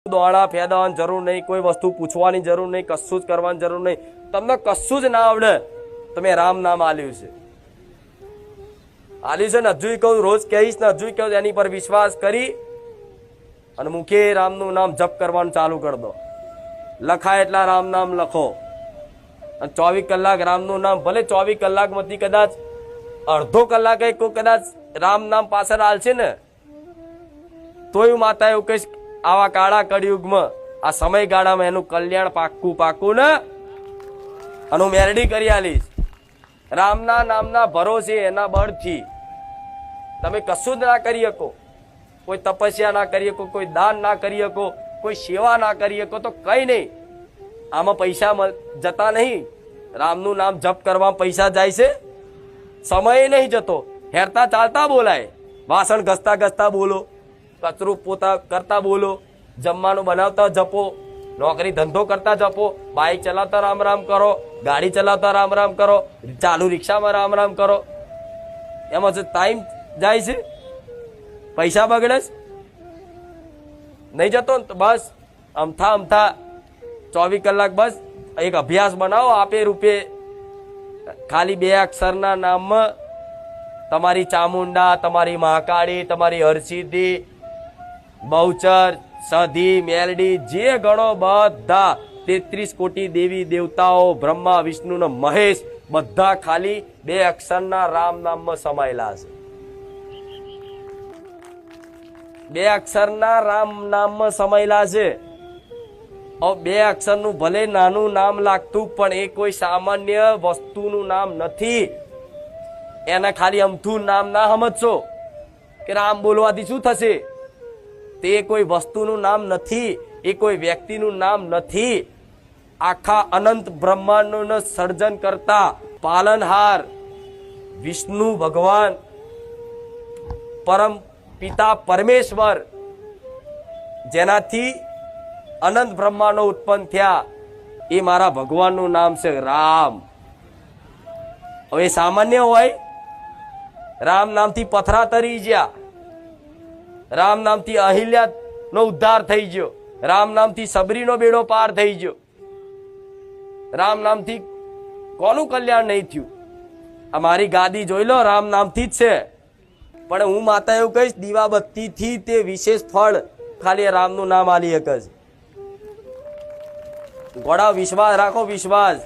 દોડા ફેદવાની જરૂર નહીં, કોઈ વસ્તુ પૂછવાની જરૂર નહીં, કશું જ કરવાની જરૂર નહીં. તમને કશું જ ના આવડે, તમે રામ નામ આલ્યું છે. ને હજુ કહું, રોજ કહીશ ને હજુ કહું, એની પર વિશ્વાસ કરી અને મુખે રામનું નામ જપ કરવાનું ચાલુ કરી દો. લખાય એટલા રામ નામ લખો અને 24 કલાક રામનું નામ, ભલે 24 કલાકમાંથી કદાચ અડધો કલાકે કોઈ કદાચ રામ નામ પાછળ હાલશે ને તોય માતા એવું કહીશ, આવા કાળા કળિયુગમાં આ સમયગાળામાં એનું કલ્યાણ પાક્કું ને અને હું મેરડી કરી આલીશ. રામના નામના ભરોસે એના બળથી તમે કશું જ ના કરી શકો. કોઈ તપસ્યા ના કરી શકો, કોઈ દાન ના કરી શકો, કોઈ સેવા ના કરી શકો તો કઈ નહીં. આમાં પૈસા જતા નહીં. રામનું નામ જપ કરવા પૈસા જાય છે, સમય નહીં જતો. હેરતા ચાલતા બોલાય, વાસણ ઘસતા ઘસતા બોલો, કચરું પોતા કરતા બોલો, જમવાનું બનાવતા જપો, નોકરી ધંધો કરતા જપો, બાઇક ચલાવતા રામ રામ કરો, ગાડી ચલાવતા રામ રામ કરો, ચાલુ રિક્ષામાં રામ રામ કરો. એમાં જે ટાઈમ જાય છે, પૈસા બગડે છે, નહીં જતો ને તો બસ અમથા 24 કલાક બસ એક અભ્યાસ બનાવો. આપે રૂપે ખાલી 2 અક્ષરના નામમાં તમારી ચામુંડા, તમારી મહાકાળી, તમારી હરસિદ્ધિ, બહુચર, સધી, મેલડી, જે ગણો બધા 33 કોટી દેવી દેવતાઓ, બ્રહ્મા વિષ્ણુ ને મહેશ, બધા ખાલી 2 અક્ષરના રામ નામમાં સમાયેલા છે. 2 અક્ષરના રામ નામમાં સમાયેલા છે. 2 અક્ષરનું ભલે નાનું નામ લાગતું પણ એ કોઈ સામાન્ય વસ્તુનું નામ નથી. એને ખાલી અમથું નામ ના સમજશો કે રામ બોલવાથી શું થશે. તે કોઈ વસ્તુનું નામ નથી, એ કોઈ વ્યક્તિનું નામ નથી. આખા અનંત બ્રહ્માંડનું સર્જન કરતા પાલનહાર વિષ્ણુ ભગવાન, પરમ પિતા પરમેશ્વર, જેનાથી અનંત બ્રહ્માંડો ઉત્પન્ન થયા, એ મારા ભગવાનનું નામ છે રામ. હવે સામાન્ય હોય, રામ નામથી પથરા તરી ગયા, રામ નામથી અહિલ્યા નો ઉદ્ધાર થઈ ગયો, રામ નામથી સબરીનો બેડો પાર થઈ ગયો, રામ નામથી કોનું કલ્યાણ નહીં થયું. આ મારી ગાદી જોઈ લો, રામ નામથી જ છે. પણ હું માતા એવું કહીશ, દીવાબત્તીથી તે વિશેષ ફળ ખાલી રામનું નામ આલી શકે છે. ઘોડા વિશ્વાસ રાખો, વિશ્વાસ.